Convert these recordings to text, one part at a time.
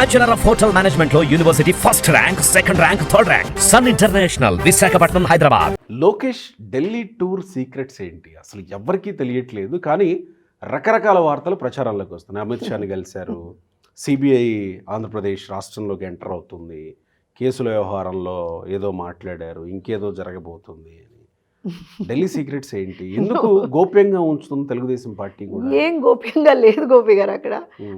Bachelor of hotel management లో university first rank, second rank, third rank. Sun International, Visakhapatnam, Hyderabad. Lokesh Delhi tour secrets ఏంటి అసలు ఎవరికీ తెలియట్లేదు, కానీ రకరకాల వార్తలు ప్రచారంలోకి వస్తున్నాయి. అమిత్ షాని కలిశారు, సిబిఐ ఆంధ్రప్రదేశ్ రాష్ట్రంలోకి ఎంటర్ అవుతుంది, కేసుల వ్యవహారంలో ఏదో మాట్లాడారు, ఇంకేదో జరగబోతుంది అని. ఢిల్లీ సీక్రెట్స్ ఏంటి, ఎందుకు గోప్యంగా ఉంచుతుంది తెలుగుదేశం పార్టీ కూడా? ఏం గోప్యంగా లేదు గోపి గారు అక్కడ.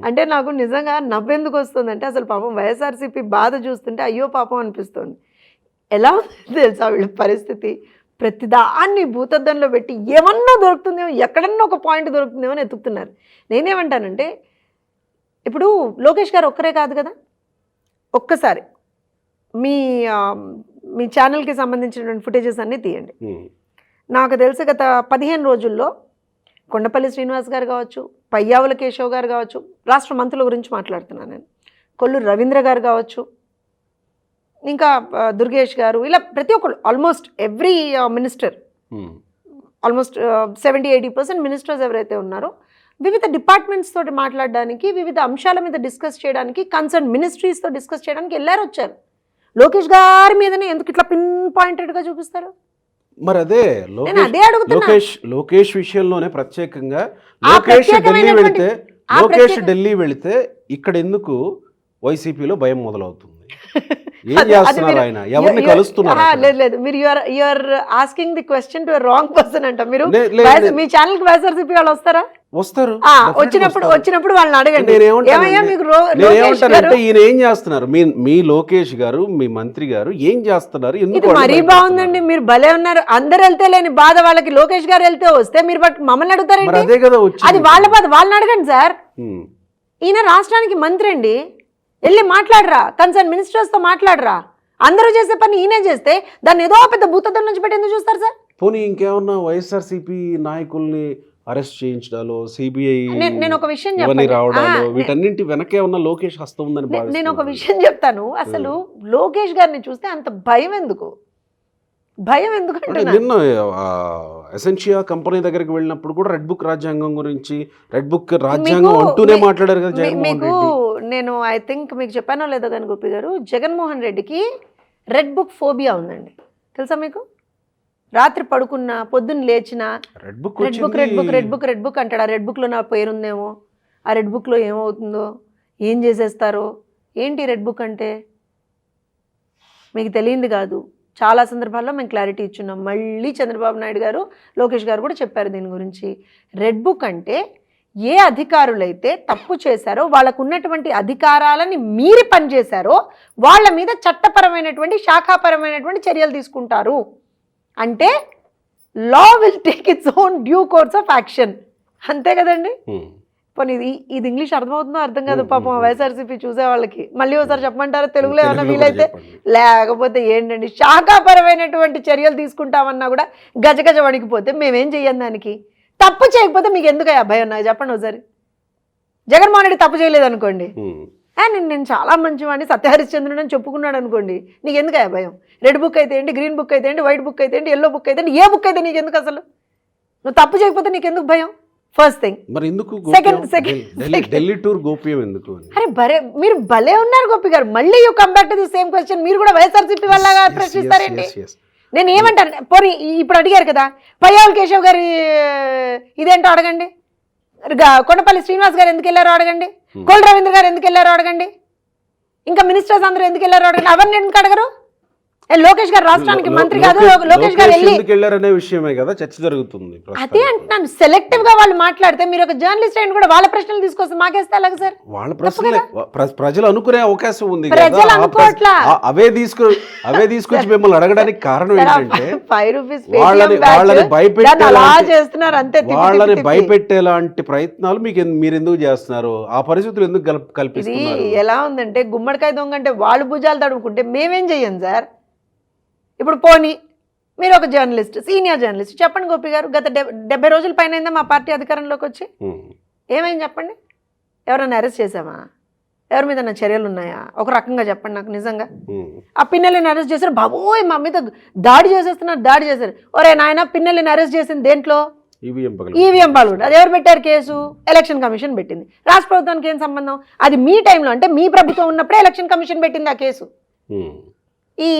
అంటే నాకు నిజంగా నవ్వెందుకు వస్తుంది అంటే, అసలు పాపం వైఎస్ఆర్సీపీ బాధ చూస్తుంటే అయ్యో పాపం అనిపిస్తుంది. ఎలా ఉంది తెలుసా వీళ్ళ పరిస్థితి? ప్రతిదాన్ని భూతద్దంలో పెట్టి ఏమన్నా దొరుకుతుందేమో, ఎక్కడన్నా ఒక పాయింట్ దొరుకుతుందేమో అని ఎత్తుకుతున్నారు. నేనేమంటానంటే, ఇప్పుడు లోకేష్ గారు ఒక్కరే కాదు కదా, ఒక్కసారి మీ మీ ఛానల్కి సంబంధించినటువంటి ఫుటేజెస్ అన్నీ తీయండి. నాకు తెలిసి గత 15 రోజుల్లో కొండపల్లి శ్రీనివాస్ గారు కావచ్చు, పయ్యావుల కేశవ్ గారు కావచ్చు, రాష్ట్ర మంత్రుల గురించి మాట్లాడుతున్నాను నేను, కొల్లు రవీంద్ర గారు కావచ్చు, ఇంకా దుర్గేష్ గారు, ఇలా ప్రతి ఒక్కరు almost every minister, almost 70-80% ministers ఎవరైతే ఉన్నారో వివిధ డిపార్ట్మెంట్స్ తోటి మాట్లాడడానికి, వివిధ అంశాల మీద డిస్కస్ చేయడానికి, కన్సర్న్ మినిస్ట్రీస్తో డిస్కస్ చేయడానికి వెళ్ళారు వచ్చారు. లోకేష్ గారి మీదనే ఎందుకు ఇట్లా పిన్ పాయింటెడ్గా చూపిస్తారు? మరి అదే లోకేష్ విషయంలోనే ప్రత్యేకంగా లోకేష్ ఢిల్లీ వెళితే ఇక్కడ ఎందుకు వైసీపీలో భయం మొదలవుతుంది? ఏం చేస్తున్నారు ఆయన? ఎవరిని కలుస్తున్నారు? లేదు, మీరు you are asking the question to wrong person అంట. మీరు మీ ఛానల్ కి వైఎస్ఆర్సీపీ వాళ్ళు వస్తారా? వస్తారు. వచ్చినప్పుడు వాళ్ళని అడగండి. ఈయన ఏం చేస్తున్నారు, మీ లోకేష్ గారు, మీ మంత్రి గారు ఏం చేస్తున్నారు? ఇది మరీ బాగుందండి, మీరు భలే ఉన్నారు. అందరు వెళ్తే లేని బాధ వాళ్ళకి లోకేష్ గారు వెళ్తే వస్తే మీరు మమ్మల్ని అడుగుతారండి. అదే కదా, అది వాళ్ళ బాధ, వాళ్ళని అడగండి సార్. ఈయన రాష్ట్రానికి మంత్రి అండి, వెళ్ళి మాట్లాడరా, కన్సర్న్ మినిస్టర్స్తో మాట్లాడరా. అందరూ చేసే పని ఈయనే చేస్తే దాన్ని ఏదో పెద్ద భూతద్దం నుంచి పెట్టి ఎందుకు చూస్తారు సార్? పోనీ ఇంకేమన్నా వైఎస్ఆర్సీపీ నాయకుల్ని అరెస్ట్ చేయించడాలో, సిబిఐ నేను ఒక విషయం రావడాలో, వీటన్నింటి వెనకే ఉన్న లోకేష్ హస్తం ఉందని నేను ఒక విషయం చెప్తాను. అసలు లోకేష్ గారిని చూస్తే అంత భయం ఎందుకు? భయం ఎందుకంటే నిన్న ఎసెన్షియా కంపెనీ దగ్గరికి వెళ్ళినప్పుడు కూడా రెడ్ బుక్ రాజ్యాంగం గురించి, రెడ్ బుక్ రాజ్యాంగం అంటూనే మాట్లాడారు కదా జగన్మోహన్ రెడ్డి. నేను ఐ థింక్ మీకు చెప్పానో లేదో కానీ గోపి గారు, జగన్మోహన్ రెడ్డికి రెడ్ బుక్ ఫోబియా ఉందండి, తెలుసా మీకు? రాత్రి పడుకున్న, పొద్దున్న లేచిన red book red book red book red book red book అంటాడు. ఆ రెడ్ బుక్లో నా పేరుందేమో, ఆ రెడ్ బుక్లో ఏమవుతుందో, ఏం చేసేస్తారో. ఏంటి రెడ్ బుక్ అంటే? మీకు తెలియంది కాదు, చాలా సందర్భాల్లో మేము క్లారిటీ ఇచ్చున్నాం. మళ్ళీ చంద్రబాబు నాయుడు గారు, లోకేష్ గారు కూడా చెప్పారు దీని గురించి. రెడ్ బుక్ అంటే ఏ అధికారులైతే తప్పు చేశారో, వాళ్ళకు ఉన్నటువంటి అధికారాలని మీరి పనిచేశారో వాళ్ళ మీద చట్టపరమైనటువంటి, శాఖాపరమైనటువంటి చర్యలు తీసుకుంటారు. అంటే law will take its own due course of action. అంతే కదండి. పోనీ ఇది ఇంగ్లీష్ అర్థమవుతుందో అర్థం కాదు పాపం వైఎస్ఆర్సీపీ చూసే వాళ్ళకి. మళ్ళీ ఒకసారి చెప్పమంటారా తెలుగులో ఏమన్నా వీలైతే? లేకపోతే ఏంటండి, శాఖాపరమైనటువంటి చర్యలు తీసుకుంటామన్నా కూడా గజగజ వణికిపోతే మేమేం చెయ్యం దానికి. తప్పు చేయకపోతే మీకు ఎందుకు భయం? నాకు చెప్పండి ఒకసారి. జగన్మోహన్ రెడ్డి తప్పు చేయలేదు అనుకోండి, నేను చాలా మంచివాడిని, సత్యహరిశ్చంద్రుడు అని చెప్పుకున్నాడు అనుకోండి, నీకు ఎందుకు భయం? రెడ్ బుక్ అయితే ఏంటి, గ్రీన్ బుక్ అయితే ఏంటి, వైట్ బుక్ అయితే ఏంటి, ఎల్లో బుక్ అయితే ఏంటి, ఏ బుక్ అయితే నీకు ఎందుకు? అసలు నువ్వు తప్పు చేయకపోతే నీకు ఎందుకు భయం? First thing. మరి ఎందుకు సెకండ్ ఢిల్లీ టూర్ గోప్యం ఎందుకు? అరే మీరు భలే ఉన్నారు గోపి గారు. మళ్ళీ you come back to the same question. మీరు కూడా వైఎస్ఆర్సీపీ వల్ల ప్రశ్నిస్తారేంటి? నేను ఏమంటాను, పోనీ ఇప్పుడు అడిగారు కదా, పయ్యావుల కేశవ్ గారి ఇదేంటో అడగండి, కొండపల్లి శ్రీనివాస్ గారు ఎందుకు వెళ్ళారో అడగండి, కొల్లు రవీంద్ర గారు ఎందుకు వెళ్ళారో అడగండి, ఇంకా మినిస్టర్స్ అందరూ ఎందుకు వెళ్ళారో అడగండి. అవన్నీ ఎందుకు అడగరు? లోకేష్ గారు రాష్ట్రానికి మంత్రి కాదు, లోకేష్ గారు వెళ్ళారనే విషయమే కదా చర్చ జరుగుతుంది. అదే అంటున్నాను, సెలెక్టివ్ గా వాళ్ళు మాట్లాడితే మీరు ఒక జర్నలిస్ట్ అయిన కూడా వాళ్ళ ప్రశ్నలు తీసుకొస్తే మాకేస్తే అలాగే సార్. వాళ్ళ ప్రశ్నలే ప్రజలు అనుకునే అవకాశం ఉంది. ప్రజలు అనుకోవట్లా, అవే తీసుకొచ్చి మిమ్మల్ని అడగడానికి కారణం ఏంటంటే వాళ్ళని భయపెట్టేలాంటి ప్రయత్నాలు మీరు ఎందుకు చేస్తున్నారు? ఆ పరిస్థితులు ఎందుకు కల్పిస్తున్నారు? ఎలా ఉందంటే, గుమ్మడికాయ దొంగ అంటే వాళ్ళు భుజాలు తడుముకుంటే మేమేం చెయ్యం సార్. ఇప్పుడు పోనీ మీరు ఒక జర్నలిస్ట్, సీనియర్ జర్నలిస్ట్, చెప్పండి గోపి గారు, గత 70 రోజుల పైన అయిందా మా పార్టీ అధికారంలోకి వచ్చి? ఏమైంది చెప్పండి? ఎవరైనా అరెస్ట్ చేసామా? ఎవరి మీద చర్యలు ఉన్నాయా? ఒక రకంగా చెప్పండి నాకు నిజంగా. ఆ పిన్నెల్లిని అరెస్ట్ చేశారు, బాబోయ్ మా మీద దాడి చేసేస్తున్నారు, దాడి చేశారు. ఒరే నాయన, పిన్నెల్లిని అరెస్ట్ చేసింది దేంట్లో? ఈవీఎం పగలగొట్టారు. అది ఎవరు పెట్టారు కేసు? ఎలక్షన్ కమిషన్ పెట్టింది. రాష్ట్ర ప్రభుత్వానికి ఏం సంబంధం? అది మీ టైంలో, అంటే మీ ప్రభుత్వం ఉన్నప్పుడే ఎలక్షన్ కమిషన్ పెట్టింది ఆ కేసు. ఈ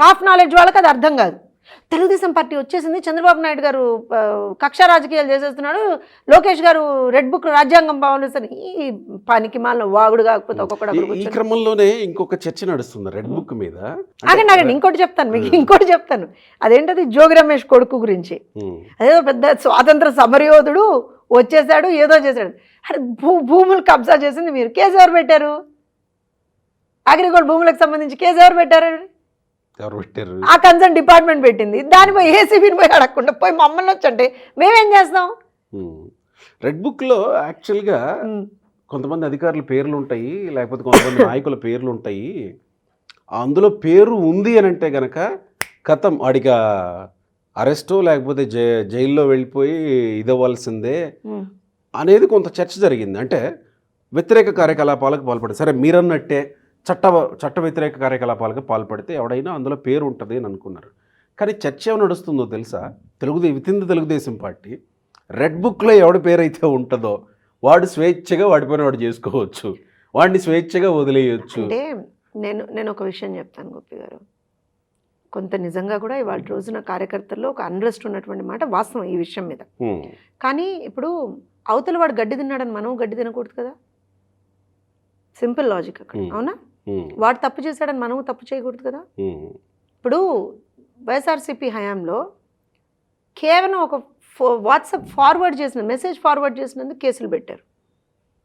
హాఫ్ నాలెడ్జ్ వాళ్ళకి అది అర్థం కాదు. తెలుగుదేశం పార్టీ వచ్చేసింది, చంద్రబాబు నాయుడు గారు కక్ష రాజకీయాలు చేసేస్తున్నాడు, లోకేష్ గారు రెడ్ బుక్ రాజ్యాంగం పాలన, ఈ పనికి మాలిన వాగుడు కాకపోతే ఒక్కొక్కడు. ఈ క్రమంలోనే ఇంకొక చర్చ నడుస్తుంది రెడ్ బుక్ మీద. ఆగండి, ఇంకోటి చెప్తాను మీకు, ఇంకోటి చెప్తాను. అదేంటది, జోగి రమేష్ కొడుకు గురించి. అదేదో పెద్ద స్వాతంత్ర సమరయోధుడు వచ్చేసాడు, ఏదో చేశాడు. అరే భూములు కబ్జా చేసింది మీరు, కేసు ఎవరు పెట్టారు? అగ్రిగోల్డ్ భూములకు సంబంధించి కేసు ఎవరు పెట్టారు? ఆ కన్సర్న్ డిపార్ట్మెంట్ పెట్టింది. దానిపై ఏసీబీని పోయి అడగకుండా పోయి మమ్మల్ని వచ్చంటే మేమేం చేస్తాం? రెడ్ బుక్ లో యాక్చువల్గా కొంతమంది అధికారుల పేర్లు ఉంటాయి, లేకపోతే కొంతమంది నాయకుల పేర్లు ఉంటాయి. అందులో పేరు ఉంది అని అంటే గనక కథం వాడికి అరెస్టో లేకపోతే జైల్లో వెళ్ళిపోయి ఇదవ్వాల్సిందే అనేది కొంత చర్చ జరిగింది. అంటే వ్యతిరేక కార్యకలాపాలకు పాల్పడే, సరే మీరన్నట్టే చట్ట వ్యతిరేక కార్యకలాపాలకు పాల్పడితే ఎవడైనా అందులో పేరు ఉంటుంది అని అనుకున్నారు. కానీ చర్చ ఏమి నడుస్తుందో తెలుసా? వితిన్ తెలుగుదేశం పార్టీ రెడ్ బుక్లో ఎవడి పేరైతే ఉంటుందో వాడు స్వేచ్ఛగా వాడి పని వాడు చేసుకోవచ్చు, వాడిని స్వేచ్ఛగా వదిలేయచ్చు. అంటే నేను ఒక విషయం చెప్తాను గోపి గారు, కొంత నిజంగా కూడా ఇవాళ రోజున కార్యకర్తల్లో ఒక అన్రెస్ట్ ఉన్నటువంటి మాట వాస్తవం ఈ విషయం మీద. కానీ ఇప్పుడు అవతల వాడు గడ్డి తిన్నాడని మనం గడ్డి తినకూడదు కదా, సింపుల్ లాజిక్ అక్కడ, అవునా? వాడు తప్పు చేశాడని మనము తప్పు చేయకూడదు కదా. ఇప్పుడు వైఎస్ఆర్సీపీ హయాంలో కేవలం ఒక వాట్సాప్ ఫార్వర్డ్ చేసిన మెసేజ్ ఫార్వర్డ్ చేసినందుకు కేసులు పెట్టారు.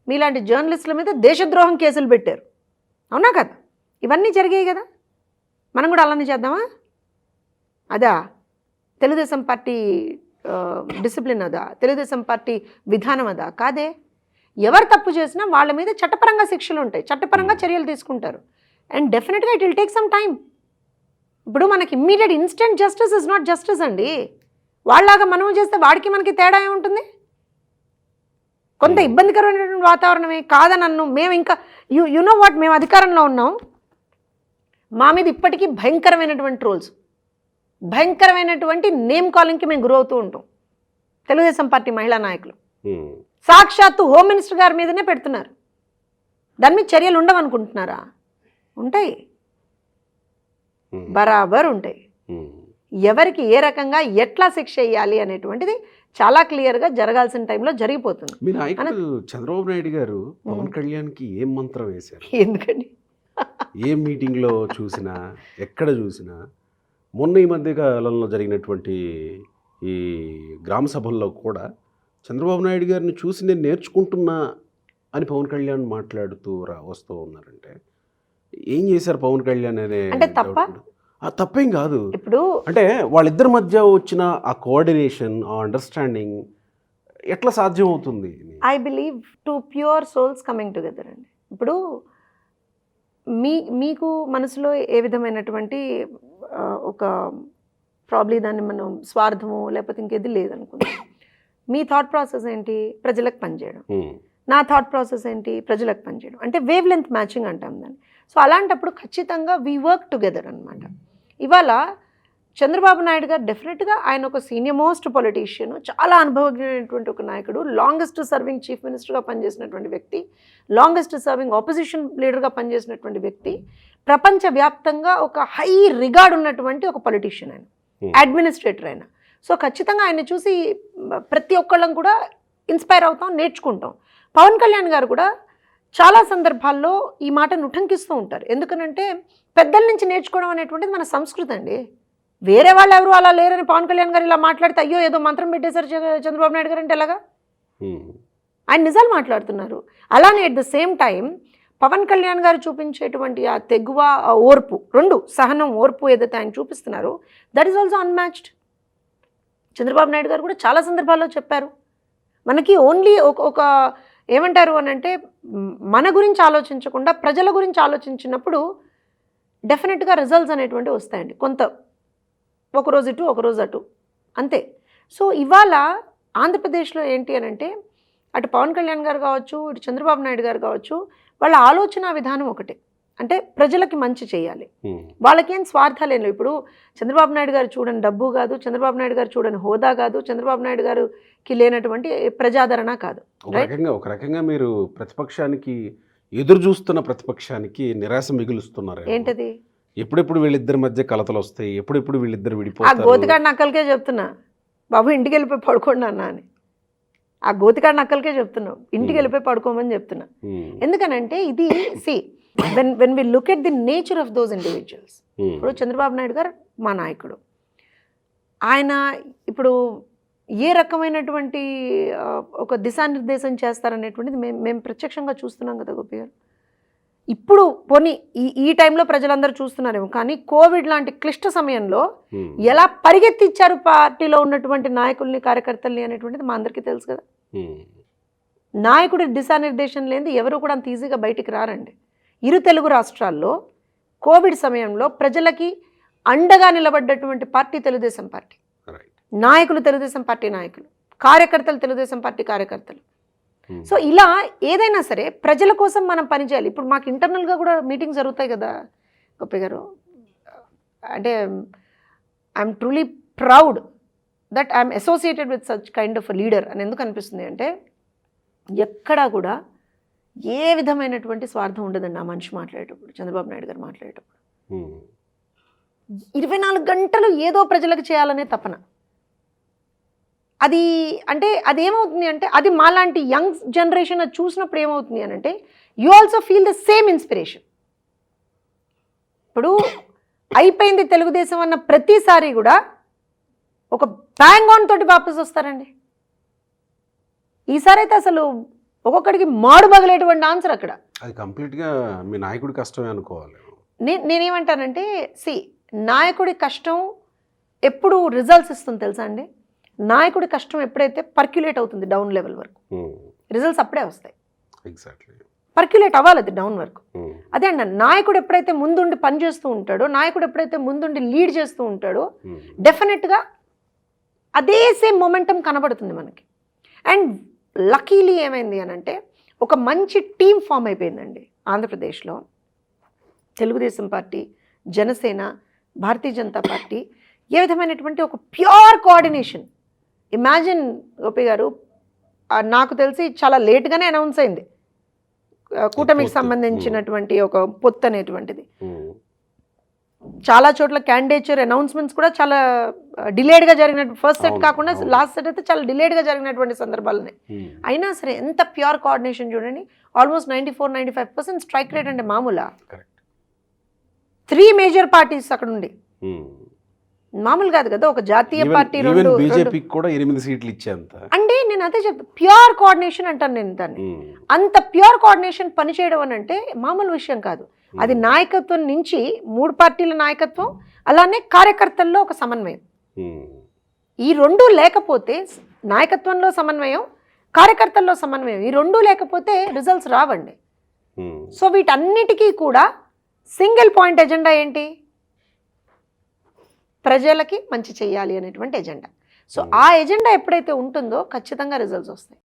మీలాంటి జర్నలిస్టుల మీద దేశద్రోహం కేసులు పెట్టారు, అవునా కదా? ఇవన్నీ జరిగాయి కదా. మనం కూడా అలానే చేద్దామా? అదా తెలుగుదేశం పార్టీ డిసిప్లిన్? అదా తెలుగుదేశం పార్టీ విధానం? అదా కాదే. ఎవరు తప్పు చేసినా వాళ్ళ మీద చట్టపరంగా శిక్షలు ఉంటాయి, చట్టపరంగా చర్యలు తీసుకుంటారు. అండ్ డెఫినెట్గా it will take some time. ఇప్పుడు మనకి immediate instant justice is not justice అండి. వాళ్ళలాగా మనం చేస్తే వాడికి మనకి తేడా ఏముంటుంది? కొంత ఇబ్బందికరమైనటువంటి వాతావరణమే కాదని నన్ను మేము ఇంకా యు నో వాట్, మేము అధికారంలో ఉన్నాం, మా మీద ఇప్పటికీ భయంకరమైనటువంటి ట్రోల్స్, భయంకరమైనటువంటి నేమ్ కాలింగ్కి మేము గురవుతూ ఉంటాం. తెలుగుదేశం పార్టీ మహిళా నాయకులు సాక్షాత్తు హోమ్ మినిస్టర్ గారి మీదనే పెడుతున్నారు. దాని మీద చర్యలు ఉండవనుకుంటున్నారా? ఉంటాయి, బరాబర్ ఉంటాయి. ఎవరికి ఏ రకంగా ఎట్లా శిక్ష వేయాలి అనేటువంటిది చాలా క్లియర్గా జరగాల్సిన టైంలో జరిగిపోతుంది. మీ నాయకుడు చంద్రబాబు నాయుడు గారు పవన్ కళ్యాణ్కి ఏం మంత్రం వేశారు? ఎందుకండి ఏ మీటింగ్లో చూసినా, ఎక్కడ చూసినా, మొన్న ఈ మధ్య కాలంలో జరిగినటువంటి ఈ గ్రామ సభల్లో కూడా చంద్రబాబు నాయుడు గారిని చూసి నేను నేర్చుకుంటున్నా అని పవన్ కళ్యాణ్ మాట్లాడుతూ వస్తూ ఉన్నారంటే ఏం చేశారు పవన్ కళ్యాణ్ అనే? అంటే తప్పేం కాదు. ఇప్పుడు అంటే వాళ్ళిద్దరి మధ్య వచ్చిన ఆ కోఆర్డినేషన్, ఆ అండర్స్టాండింగ్ ఎట్లా సాధ్యం అవుతుంది? I believe two pure souls coming together అండి. ఇప్పుడు మీకు మనసులో ఏ విధమైనటువంటి ఒక ప్రాబ్లీ దాన్ని మనం స్వార్థము లేకపోతే ఇంకేది లేదనుకుందాం. మీ థాట్ ప్రాసెస్ ఏంటి? ప్రజలకు పనిచేయడం. నా థాట్ ప్రాసెస్ ఏంటి? ప్రజలకు పనిచేయడం. అంటే వేవ్ లెంత్ మ్యాచింగ్ అంటాం దాన్ని. సో అలాంటప్పుడు ఖచ్చితంగా వీ వర్క్ టుగెదర్ అనమాట. ఇవాళ చంద్రబాబు నాయుడు గారు డెఫినెట్గా ఆయన ఒక సీనియర్ మోస్ట్ పొలిటీషియన్, చాలా అనుభవజ్ఞమైనటువంటి ఒక నాయకుడు, లాంగెస్ట్ సర్వింగ్ చీఫ్ మినిస్టర్గా పనిచేసినటువంటి వ్యక్తి, లాంగెస్ట్ సర్వింగ్ ఆపోజిషన్ లీడర్గా పనిచేసినటువంటి వ్యక్తి, ప్రపంచవ్యాప్తంగా ఒక హై రిగార్డ్ ఉన్నటువంటి ఒక పొలిటీషియన్ ఆయన, అడ్మినిస్ట్రేటర్ ఆయన. సో ఖచ్చితంగా ఆయన చూసి ప్రతి ఒక్కళ్ళం కూడా ఇన్స్పైర్ అవుతాం, నేర్చుకుంటాం. పవన్ కళ్యాణ్ గారు కూడా చాలా సందర్భాల్లో ఈ మాటను ఉటంకిస్తూ ఉంటారు. ఎందుకనంటే పెద్దల నుంచి నేర్చుకోవడం అనేటువంటిది మన సంస్కృతి అండి. వేరే వాళ్ళు ఎవరు అలా లేరని పవన్ కళ్యాణ్ గారు ఇలా మాట్లాడితే అయ్యో ఏదో మంత్రం పెట్టేశారు చంద్రబాబు నాయుడు గారు అంటే ఎలాగా? ఆయన నిజాలు మాట్లాడుతున్నారు. అలానే at the same time Pawan Kalyan garu చూపించేటువంటి ఆ తెగువ, ఆ ఓర్పు, రెండు సహనం, ఓర్పు ఏదైతే ఆయన చూపిస్తున్నారో that is also unmatched. Chandrababu Naidu garu కూడా చాలా సందర్భాల్లో చెప్పారు, మనకి ఓన్లీ ఒక ఏమంటారు అని అంటే మన గురించి ఆలోచించకుండా ప్రజల గురించి ఆలోచించినప్పుడు డెఫినెట్గా రిజల్ట్స్ అనేటువంటివి వస్తాయండి. కొంత ఒకరోజు ఇటు ఒకరోజు అటు అంతే. సో ఇవాళ ఆంధ్రప్రదేశ్లో ఏంటి అని అంటే అటు పవన్ కళ్యాణ్ గారు కావచ్చు, ఇటు చంద్రబాబు నాయుడు గారు కావచ్చు, వాళ్ళ ఆలోచన విధానం ఒకటే. అంటే ప్రజలకి మంచి చేయాలి, వాళ్ళకేం స్వార్థాలు ఏం లేవు. ఇప్పుడు చంద్రబాబు నాయుడు గారు చూడని డబ్బు కాదు, చంద్రబాబు నాయుడు గారు చూడని హోదా కాదు, చంద్రబాబు నాయుడు గారికి లేనటువంటి ప్రజాదరణ కాదు. ఒక రకంగా మీరు ప్రతిపక్షానికి ఎదురు చూస్తున్న ప్రతిపక్షానికి నిరాశ మిగులుస్తున్నారు. ఏంటది? ఎప్పుడెప్పుడు వీళ్ళిద్దరి మధ్య కలతలు వస్తాయి, ఎప్పుడెప్పుడు వీళ్ళిద్దరు ఆ విడిపోతారు. గోతికాడి నక్కలకే చెప్తున్నా బాబు ఇంటికి వెళ్ళిపోయి పడుకోండి అన్న అని. ఆ గోతికాడి నక్కలకే చెప్తున్నావు ఇంటికి వెళ్ళిపోయి పడుకోమని చెప్తున్నా. ఎందుకనంటే ఇది when we look at the nature of those individuals, ఇప్పుడు చంద్రబాబు నాయుడు గారు మా నాయకుడు, ఆయన ఇప్పుడు ఏ రకమైనటువంటి ఒక దిశానిర్దేశం చేస్తారనేటువంటిది మేము ప్రత్యక్షంగా చూస్తున్నాం కదా గోపి గారు. ఇప్పుడు పోనీ ఈ టైంలో ప్రజలందరూ చూస్తున్నారేమో, కానీ కోవిడ్ లాంటి క్లిష్ట సమయంలో ఎలా పరిగెత్తిచ్చారు పార్టీలో ఉన్నటువంటి నాయకుల్ని కార్యకర్తల్ని అనేటువంటిది మా అందరికీ తెలుసు కదా. నాయకుడి దిశానిర్దేశం లేనిది ఎవరు కూడా అంత ఈజీగా బయటికి రారండి. ఇరు తెలుగు రాష్ట్రాల్లో కోవిడ్ సమయంలో ప్రజలకి అండగా నిలబడ్డటువంటి పార్టీ తెలుగుదేశం పార్టీ, నాయకులు తెలుగుదేశం పార్టీ నాయకులు, కార్యకర్తలు తెలుగుదేశం పార్టీ కార్యకర్తలు. సో ఇలా ఏదైనా సరే ప్రజల కోసం మనం పనిచేయాలి. ఇప్పుడు మాకు ఇంటర్నల్గా కూడా మీటింగ్స్ జరుగుతాయి కదా గోపి గారు. అంటే I'm truly proud that I'm associated with such kind of leader అని ఎందుకు అనిపిస్తుంది అంటే, ఎక్కడా కూడా ఏ విధమైనటువంటి స్వార్థం ఉండదండి ఆ మనిషి మాట్లాడేటప్పుడు, చంద్రబాబు నాయుడు గారు మాట్లాడేటప్పుడు. 24 గంటలు ఏదో ప్రజలకు చేయాలనే తపన. అది అంటే అది ఏమవుతుంది అంటే, అది మాలాంటి యంగ్ జనరేషన్ అది చూసినప్పుడు ఏమవుతుంది అని అంటే, you also feel the same inspiration. ఇప్పుడు అయిపోయింది తెలుగుదేశం అన్న ప్రతిసారి కూడా ఒక బ్యాంగ్ ఆన్ తోటి వాపస్ వస్తారండి. ఈసారి అయితే అసలు ఒక్కొక్కడికి మాడు బగలేటువంటి ఆన్సర్ అక్కడ. అది కంప్లీట్గా మీ నాయకుడి కష్టమే అనుకోవాలి. నేనేమంటానంటే నాయకుడి కష్టం ఎప్పుడు రిజల్ట్స్ ఇస్తుంది తెలుసా అండి. నాయకుడి కష్టం ఎప్పుడైతే పర్క్యులేట్ అవుతుంది డౌన్ లెవెల్ వరకు, రిజల్ట్స్ అప్పుడే వస్తాయి. ఎగ్జాక్ట్లీ పర్క్యులేట్ అవ్వాలి అది డౌన్ వరకు. అదే అండి, నాయకుడు ఎప్పుడైతే ముందుండి పనిచేస్తూ ఉంటాడో, నాయకుడు ఎప్పుడైతే ముందుండి లీడ్ చేస్తూ ఉంటాడో, డెఫినెట్గా అదే సేమ్ మొమెంటం కనబడుతుంది మనకి. అండ్ లక్కీలీ ఏమైంది అని అంటే, ఒక మంచి టీం ఫామ్ అయిపోయిందండి ఆంధ్రప్రదేశ్లో. తెలుగుదేశం పార్టీ, జనసేన, భారతీయ జనతా పార్టీ ఏ విధమైనటువంటి ఒక ప్యూర్ కోఆర్డినేషన్. ఇమాజిన్ గోపి గారు, నాకు తెలిసి చాలా లేట్గానే అనౌన్స్ అయింది కూటమికి సంబంధించినటువంటి ఒక పొత్తు అనేటువంటిది. చాలా చోట్ల క్యాండిడేచర్ అనౌన్స్మెంట్స్ కూడా చాలా డిలేడ్గా జరిగినట్టు, ఫస్ట్ సెట్ కాకుండా లాస్ట్ సెట్ అయితే చాలా డిలేడ్గా జరిగినటువంటి సందర్భాలనే. అయినా సరే ఎంత ప్యూర్ కోఆర్డినేషన్ చూడండి. ఆల్మోస్ట్ 94-95% స్ట్రైక్ రేట్ అంటే మామూలా. 3 మేజర్ పార్టీస్ అక్కడ ఉండి, మామూలు కాదు కదా. ఒక జాతీయ పార్టీ, బీజేపీకి కూడా 8 సీట్లు ఇచ్చేంత అంటే నేను అదే చెప్తాను, ప్యూర్ కోఆర్డినేషన్ అంటాను నేను దాన్ని. అంత ప్యూర్ కోఆర్డినేషన్ పనిచేయడం అని అంటే మామూలు విషయం కాదు. అది నాయకత్వం నుంచి 3 పార్టీల నాయకత్వం, అలానే కార్యకర్తల్లో ఒక సమన్వయం. ఈ 2 లేకపోతే, నాయకత్వంలో సమన్వయం, కార్యకర్తల్లో సమన్వయం, ఈ 2 లేకపోతే రిజల్ట్స్ రావండి. సో వీటన్నిటికీ కూడా సింగిల్ పాయింట్ ఎజెండా ఏంటి? ప్రజలకి మంచి చేయాలి అనేటువంటి ఎజెండా. సో ఆ ఎజెండా ఎప్పుడైతే ఉంటుందో ఖచ్చితంగా రిజల్ట్స్ వస్తాయి.